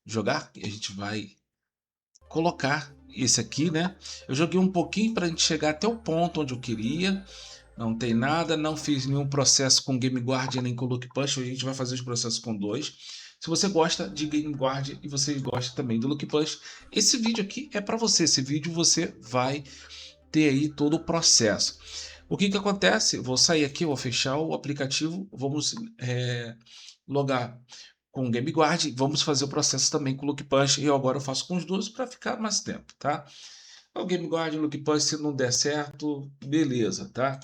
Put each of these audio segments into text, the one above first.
jogar, a gente vai colocar esse aqui, né? Eu joguei um pouquinho para a gente chegar até o ponto onde eu queria. Não tem nada, não fiz nenhum processo com Game Guardian nem com Lucky Punch. A gente vai fazer os processos com dois. Se você gosta de Game Guardian e você gosta também do Lucky Punch, esse vídeo aqui é para você. Esse vídeo você vai ter aí todo o processo. O que que acontece? Vou sair aqui, vou fechar o aplicativo, vamos logar com o Game Guard, vamos fazer o processo também com o Lucky Punch. E agora eu faço com os dois para ficar mais tempo, tá? O Game Guard e o Lucky Punch, se não der certo, beleza, tá?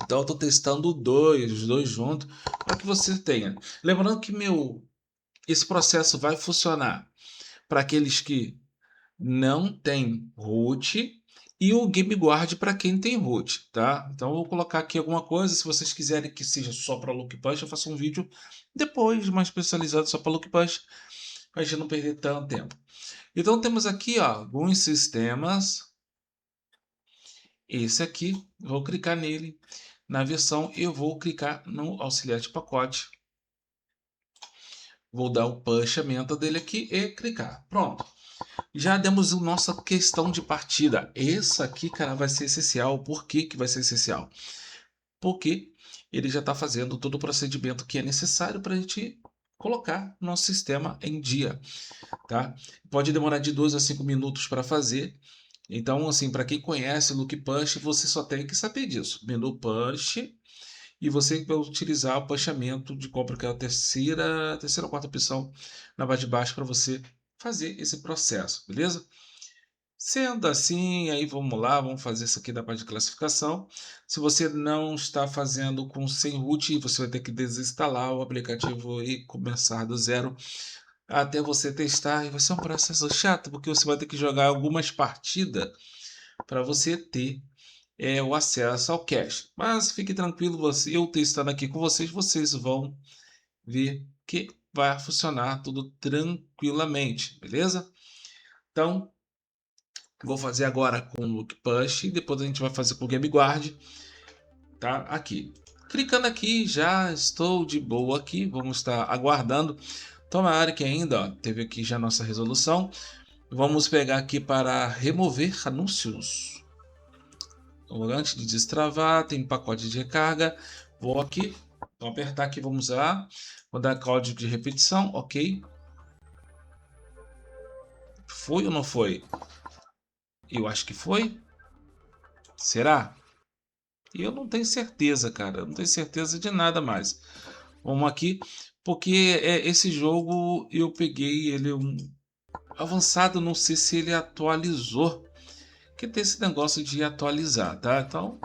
Então eu estou testando os dois juntos, para que você tenha. Lembrando que esse processo vai funcionar para aqueles que não têm root e o Game Guard para quem tem root, tá? Então eu vou colocar aqui alguma coisa. Se vocês quiserem que seja só para Lucky Punch, eu faço um vídeo depois mais especializado só para Lucky Punch, para a gente não perder tanto tempo. Então temos aqui, ó, alguns sistemas. Esse aqui, vou clicar nele. Na versão, eu vou clicar no auxiliar de pacote. Vou dar o puxamento dele aqui e clicar. Pronto. Já demos a nossa questão de partida. Essa aqui, cara, vai ser essencial. Por que que vai ser essencial? Porque ele já está fazendo todo o procedimento que é necessário para a gente colocar nosso sistema em dia, tá? Pode demorar de 2 a 5 minutos para fazer. Então, assim, para quem conhece o Lucky Punch, você só tem que saber disso. Menu Punch, e você vai utilizar o puxamento de compra, que é a terceira ou quarta opção na barra de baixo para você fazer esse processo, beleza? Sendo assim, aí vamos lá, vamos fazer isso aqui da parte de classificação. Se você não está fazendo com sem root, você vai ter que desinstalar o aplicativo e começar do zero até você testar. E vai ser um processo chato, porque você vai ter que jogar algumas partidas para você ter o acesso ao cache. Mas fique tranquilo, eu testando aqui com vocês, vocês vão ver que vai funcionar tudo tranquilamente, beleza? Então, vou fazer agora com o Look Push e depois a gente vai fazer com o Game Guard, tá? Aqui. Clicando aqui, já estou de boa aqui, vamos estar aguardando. Tomara que ainda, ó, teve aqui já nossa resolução. Vamos pegar aqui para remover anúncios. Antes de destravar, tem pacote de recarga. Vou aqui, vou apertar aqui, vamos lá. Vou dar código de repetição, ok. Foi ou não foi? Eu acho que foi. Será? Eu não tenho certeza, cara. Eu não tenho certeza de nada mais. Vamos aqui, porque esse jogo eu peguei ele avançado, não sei se ele atualizou. Que tem esse negócio de atualizar, tá? Então,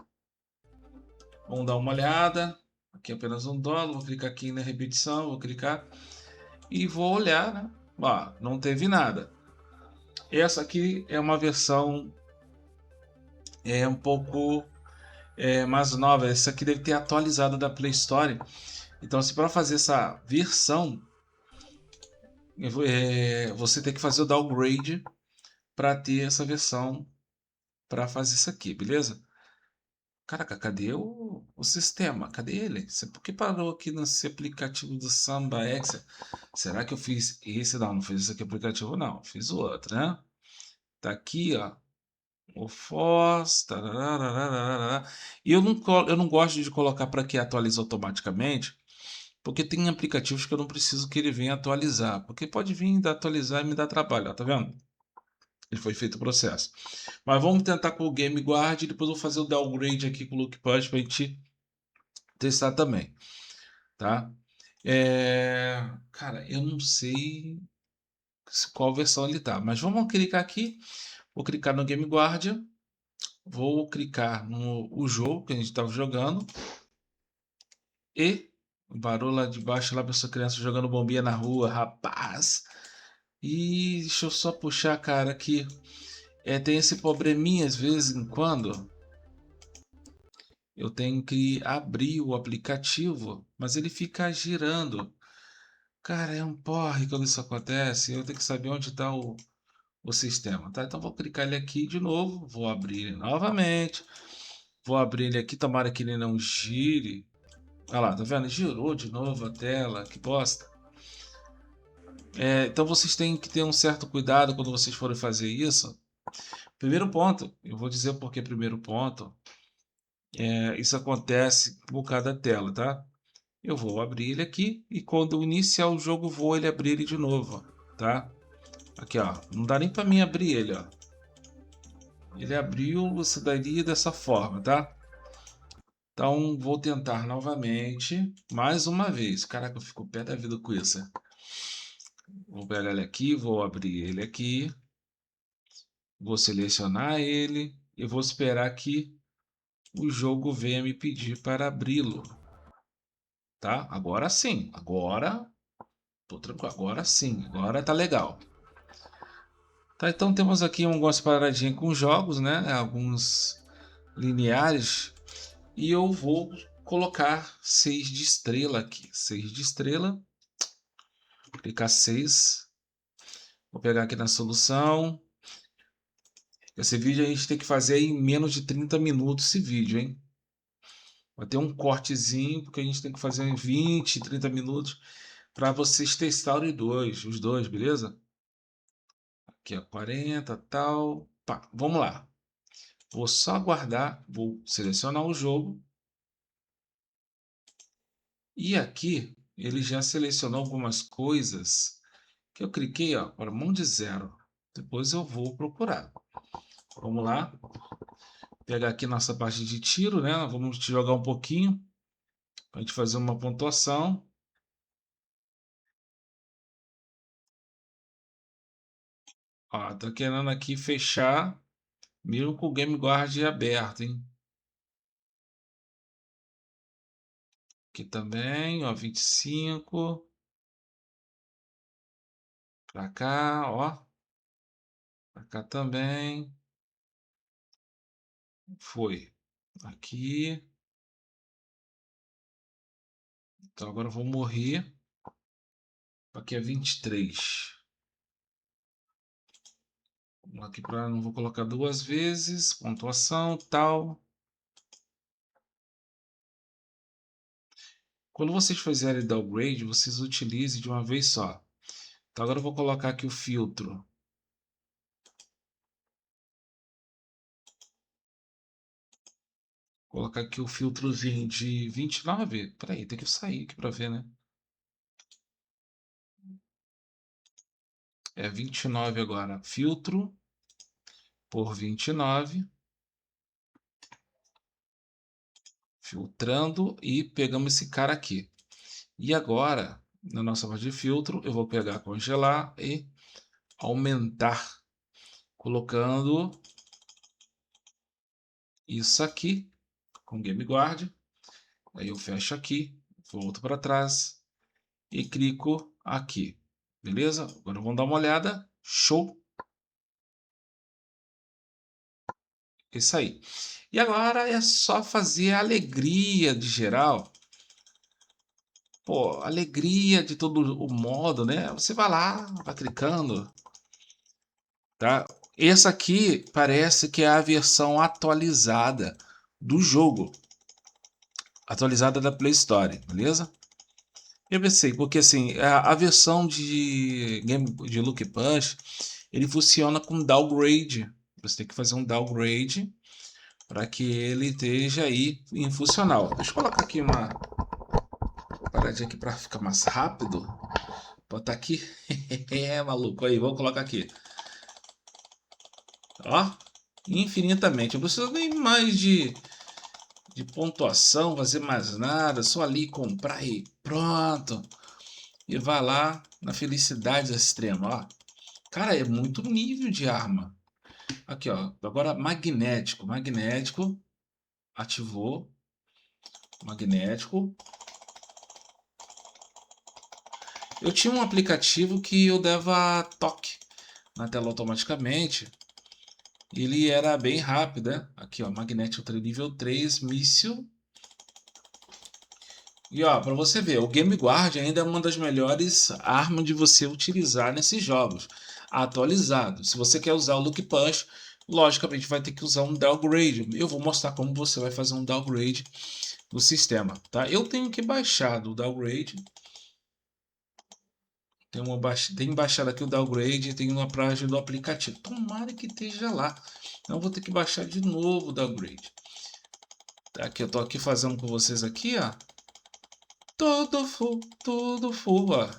vamos dar uma olhada. Aqui é apenas $1. Vou clicar aqui na repetição, vou clicar e vou olhar, né? Ó, não teve nada. Essa aqui é uma versão um pouco mais nova. Essa aqui deve ter atualizado da Play Store. Então, se para fazer essa versão, você tem que fazer o downgrade para ter essa versão para fazer isso aqui, beleza? Caraca, cadê o sistema? Cadê ele? Por que parou aqui nesse aplicativo do Samba X? Será que eu fiz esse? Não, não fiz esse aqui aplicativo, não. Fiz o outro, né? Tá aqui, ó. O Foz. Tarararararara. E eu não gosto de colocar para que atualize automaticamente, porque tem aplicativos que eu não preciso que ele venha atualizar. Porque pode vir atualizar e me dar trabalho, ó, tá vendo? Ele foi feito o processo. Mas vamos tentar com o Game Guard e depois eu vou fazer o downgrade aqui com o Look Punch para a gente testar também, tá? Cara, eu não sei qual versão ele tá, mas vamos clicar aqui. Vou clicar no Game Guardian, vou clicar no o jogo que a gente estava jogando e barulho lá de baixo, lá para essa criança jogando bombinha na rua, rapaz. E deixa eu só puxar, cara, aqui. Tem esse probleminha às vezes em quando eu tenho que abrir o aplicativo, mas ele fica girando. Cara, é um porre quando isso acontece. Eu tenho que saber onde está o sistema, tá? Então vou clicar ele aqui de novo, vou abrir ele novamente, vou abrir ele aqui, tomara que ele não gire. Olha lá, tá vendo? Girou de novo a tela, que bosta. Então vocês têm que ter um certo cuidado quando vocês forem fazer isso. Primeiro ponto, eu vou dizer porque primeiro ponto, isso acontece por causa da tela, tá? Eu vou abrir ele aqui e quando eu iniciar o jogo vou ele abrir ele de novo, tá? Aqui, ó, não dá nem para mim abrir ele, ó. Ele abriu, você daria dessa forma, tá? Então vou tentar novamente, mais uma vez. Caraca, eu fico pé da vida com isso. Vou pegar ele aqui, vou abrir ele aqui, vou selecionar ele e vou esperar que o jogo venha me pedir para abri-lo, tá? Agora sim, agora tô tranquilo, agora sim, agora tá legal. Tá, então temos aqui algumas paradinhas com jogos, né? Alguns lineares e eu vou colocar 6 de estrela aqui, 6 de estrela, clicar 6, vou pegar aqui na solução. Esse vídeo a gente tem que fazer em menos de 30 minutos esse vídeo, hein? Vai ter um cortezinho, porque a gente tem que fazer em 20, 30 minutos para vocês testarem os dois, beleza? Aqui é 40, tal. Pá, vamos lá. Vou só aguardar, vou selecionar o jogo. E aqui ele já selecionou algumas coisas que eu cliquei, ó, para mão de zero. Depois eu vou procurar. Vamos lá. Pegar aqui nossa parte de tiro, né? Vamos jogar um pouquinho para a gente fazer uma pontuação. Ó, tô querendo aqui fechar, mesmo com o Game Guard aberto, hein? Aqui também, ó, 25. Pra cá, ó. Pra cá também. Foi. Aqui. Então agora eu vou morrer. Aqui é 23. Vamos aqui para não vou colocar duas vezes. Pontuação, tal. Quando vocês fizerem downgrade, vocês utilizem de uma vez só. Então agora eu vou colocar aqui o filtro. Vou colocar aqui o filtrozinho de 29. Peraí, tem que sair aqui para ver, né? É 29 agora. Filtro por 29. Filtrando e pegamos esse cara aqui. E agora, na nossa parte de filtro, eu vou pegar congelar e aumentar, colocando isso aqui com Game Guard. Aí eu fecho aqui, volto para trás e clico aqui. Beleza? Agora vamos dar uma olhada. Show! Isso aí. E agora é só fazer a alegria de geral. Pô, alegria de todo o modo, né? Você vai lá, vai clicando, tá? Essa aqui parece que é a versão atualizada do jogo, atualizada da Play Store, beleza? Eu pensei, porque assim, a versão de Game de Lucky Punch, ele funciona com downgrade. Você tem que fazer um downgrade para que ele esteja aí em funcional. Deixa eu colocar aqui uma paradinha aqui para ficar mais rápido. Botar aqui. É maluco aí, vou colocar aqui. Ó, infinitamente. Eu preciso nem mais de pontuação, fazer mais nada, só ali comprar e pronto. E vai lá na felicidade extrema, ó. Cara, é muito nível de arma. Aqui, ó. Agora magnético, magnético ativou, magnético. Eu tinha um aplicativo que eu dava toque na tela automaticamente. Ele era bem rápido, né? Aqui, ó, magnético nível 3, míssil. E ó, para você ver, o Game Guard ainda é uma das melhores armas de você utilizar nesses jogos. Atualizado. Se você quer usar o Lucky Punch, logicamente vai ter que usar um downgrade. Eu vou mostrar como você vai fazer um downgrade no sistema, tá? Eu tenho que baixar do downgrade. Tem baixado aqui o downgrade, tem uma página do aplicativo. Tomara que esteja lá. Não vou ter que baixar de novo o downgrade. Aqui eu tô aqui fazendo com vocês aqui, ó. Tudo full, ó.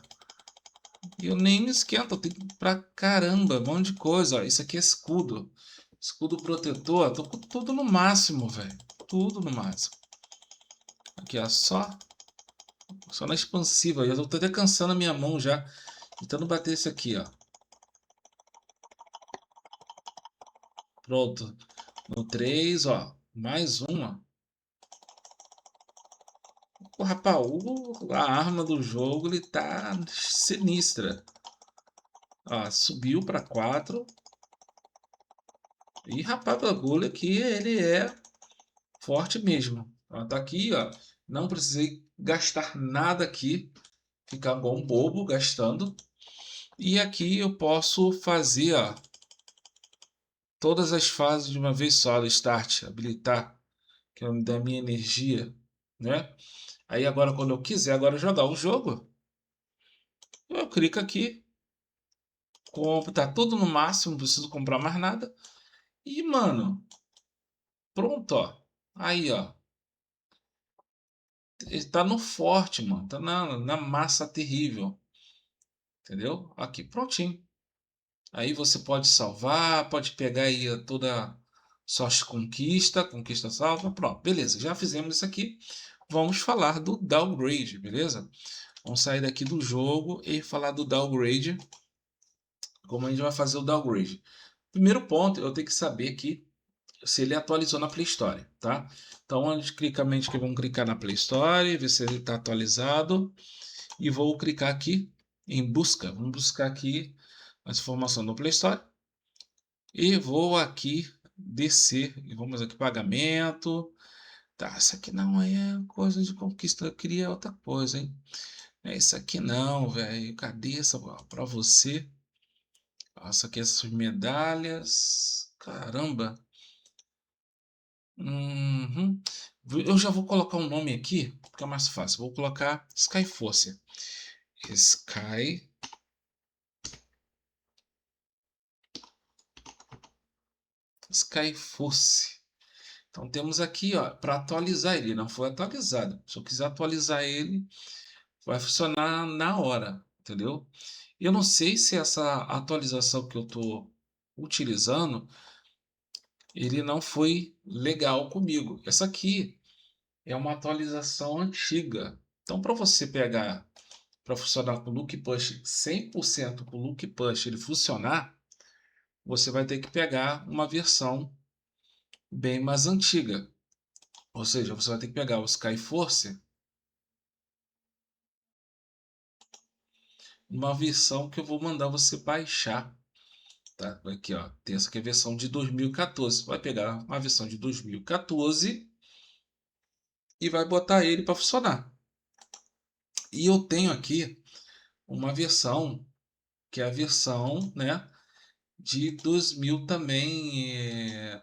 E eu nem me esquento, tem pra caramba, um monte de coisa, ó. Isso aqui é escudo. Escudo protetor, tô com tudo no máximo, velho. Tudo no máximo. Aqui, ó, só na expansiva. Eu tô até cansando a minha mão já. Tentando bater esse aqui, ó. Pronto. No 3, ó. Mais uma. O rapaz, a arma do jogo, ele tá sinistra. Ó, subiu para 4. E rapaz, o bagulho aqui, ele é forte mesmo. Ó, tá aqui, ó. Não precisei gastar nada aqui. Ficar bom bobo gastando. E aqui eu posso fazer, ó, todas as fases de uma vez só. Start, habilitar, que é da minha energia, né? Aí agora, quando eu quiser agora jogar o jogo, eu clico aqui, compro, tá tudo no máximo, não preciso comprar mais nada. E, mano, pronto, ó. Aí, ó. Ele tá no forte, mano. Tá na massa terrível. Entendeu? Aqui, prontinho. Aí você pode salvar, pode pegar aí toda sorte conquista, conquista salva. Pronto, beleza. Já fizemos isso aqui. Vamos falar do downgrade, beleza? Vamos sair daqui do jogo e falar do downgrade. Como a gente vai fazer o downgrade? Primeiro ponto, eu tenho que saber aqui se ele atualizou na Play Store, tá? Então, unicamente que vamos clicar na Play Store, ver se ele está atualizado e vou clicar aqui em busca. Vamos buscar aqui as informações do Play Store e vou aqui descer e vamos aqui pagamento. Tá, isso aqui não é coisa de conquista, eu queria outra coisa, hein? É isso aqui não, velho. Cadê essa para você? Nossa, aqui essas medalhas. Caramba. Uhum. Eu já vou colocar um nome aqui, porque é mais fácil. Vou colocar Skyforce. Sky. Skyforce. Então temos aqui, ó, para atualizar ele. Não foi atualizado. Se eu quiser atualizar ele, vai funcionar na hora, entendeu? Eu não sei se essa atualização que eu estou utilizando, ele não foi legal comigo. Essa aqui é uma atualização antiga. Então, para você pegar para funcionar com o Look Push 100% com o Look Push ele funcionar, você vai ter que pegar uma versão bem mais antiga. Ou seja, você vai ter que pegar o Skyforce, uma versão que eu vou mandar você baixar. Tá? Aqui, ó, tem essa aqui é a versão de 2014. Vai pegar uma versão de 2014 e vai botar ele para funcionar. E eu tenho aqui uma versão que é a versão, né, de 2000 também,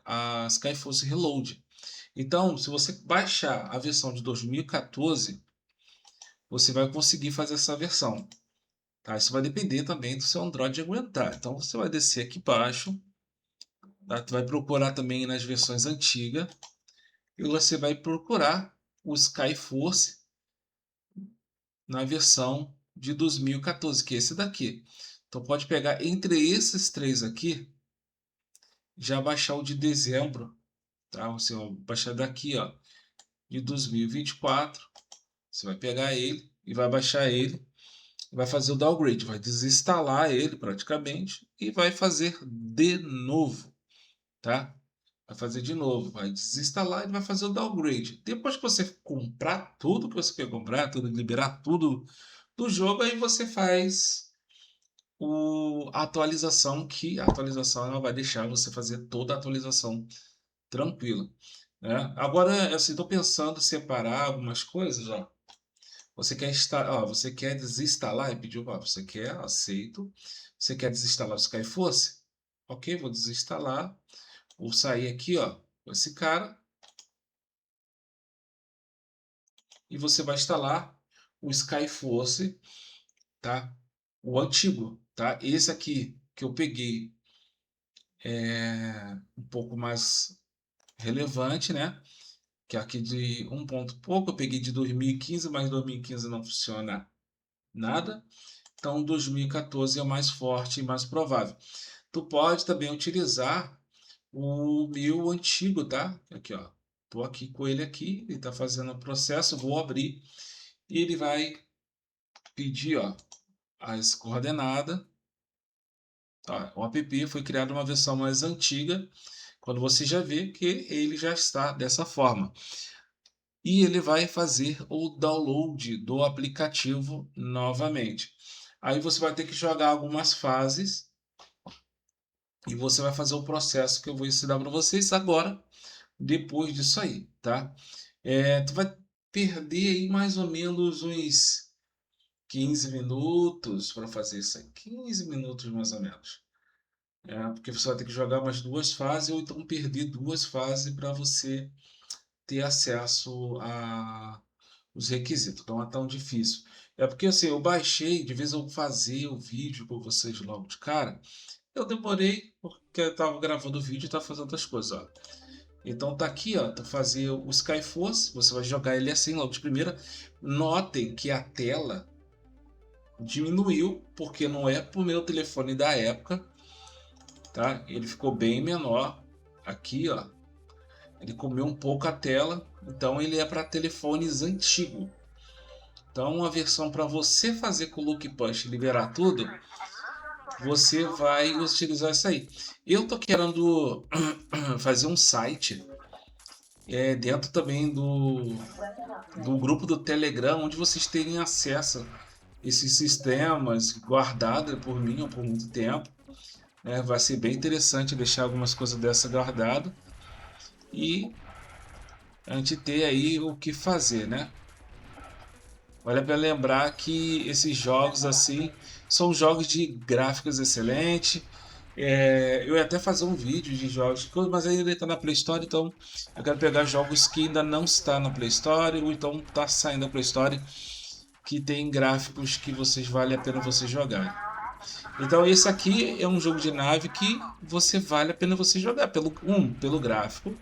a Skyforce Reload. Então, se você baixar a versão de 2014, você vai conseguir fazer essa versão. Tá? Isso vai depender também do seu Android aguentar. Então, você vai descer aqui embaixo, tá? Tu vai procurar também nas versões antigas e você vai procurar o Skyforce na versão de 2014, que é esse daqui. Então, pode pegar entre esses três aqui, já baixar o de dezembro, tá? Você vai baixar daqui, ó, de 2024. Você vai pegar ele e vai baixar ele, vai fazer o downgrade, vai desinstalar ele praticamente e vai fazer de novo, tá? Vai fazer de novo, vai desinstalar e vai fazer o downgrade. Depois que você comprar tudo que você quer comprar, tudo, liberar tudo do jogo, aí você faz a atualização, que a atualização ela vai deixar você fazer toda a atualização tranquila, né? Agora, assim, estou pensando em separar algumas coisas, ó. Você quer você quer desinstalar e pediu, você quer, aceito. Você quer desinstalar o Skyforce? Ok, vou desinstalar. Vou sair aqui, ó, com esse cara e você vai instalar o Skyforce, tá? o antigo, tá? Esse aqui que eu peguei é um pouco mais relevante, né? Que é aqui de um ponto pouco, eu peguei de 2015, mas 2015 não funciona nada. Então 2014 é o mais forte e mais provável. Tu pode também utilizar o meu antigo, tá? Aqui, ó. Tô aqui com ele aqui, ele tá fazendo o processo, vou abrir e ele vai pedir, ó, as coordenadas. Tá? O app foi criado uma versão mais antiga, quando você já vê que ele já está dessa forma. E ele vai fazer o download do aplicativo novamente. Aí você vai ter que jogar algumas fases e você vai fazer o processo que eu vou ensinar para vocês agora, depois disso aí, tá? Tu vai perder aí mais ou menos uns 15 minutos para fazer isso aí. 15 minutos mais ou menos. Porque você vai ter que jogar mais duas fases ou então perder duas fases para você ter acesso a os requisitos. Não é tão difícil. É porque assim, eu baixei, de vez eu fazer o vídeo com vocês logo de cara, eu demorei porque eu estava gravando o vídeo e estava fazendo outras coisas, ó. Então tá aqui, ó, tu fazer o Skyforce, você vai jogar ele assim logo de primeira. Notem que a tela diminuiu, porque não é pro meu telefone da época, tá? Ele ficou bem menor. Aqui, ó, ele comeu um pouco a tela, então ele é para telefones antigos. Então, uma versão para você fazer com o Look Punch e liberar tudo, você vai utilizar essa aí. Eu tô querendo fazer um site dentro também do grupo do Telegram, onde vocês terem acesso a esses sistemas guardados por mim ou por muito tempo. Vai ser bem interessante deixar algumas coisas dessa guardado e a gente ter aí o que fazer, né? Vale a pena lembrar que esses jogos assim são jogos de gráficos excelentes. Eu ia até fazer um vídeo de jogos, mas ainda está na Play Store, então eu quero pegar jogos que ainda não está na Play Store ou então está saindo da Play Store que tem gráficos que vocês vale a pena você jogar. Então esse aqui é um jogo de nave que você vale a pena você jogar pelo gráfico,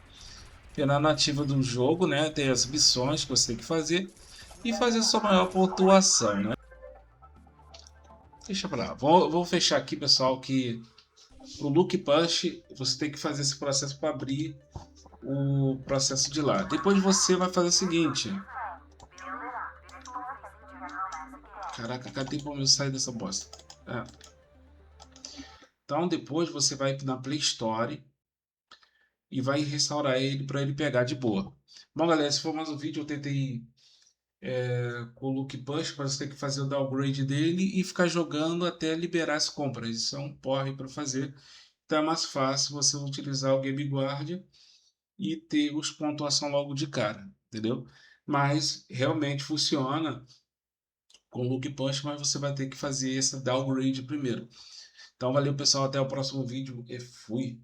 pela nativa do jogo, né? Tem as missões que você tem que fazer e fazer sua maior pontuação, né? Deixa pra lá. Vou fechar aqui, pessoal, que o Look Punch você tem que fazer esse processo para abrir o processo de lá. Depois você vai fazer o seguinte. Caraca, cadê como eu sair dessa bosta? Então depois você vai na Play Store e vai restaurar ele para ele pegar de boa. Bom, galera, esse foi mais um vídeo. Eu tentei com o Look Punch, mas você tem que fazer o downgrade dele e ficar jogando até liberar as compras. Isso é um porre para fazer. Então é mais fácil você utilizar o Game Guard e ter os pontuação logo de cara, entendeu? Mas realmente funciona com o Look Punch, mas você vai ter que fazer esse downgrade primeiro. Então valeu, pessoal, até o próximo vídeo e fui!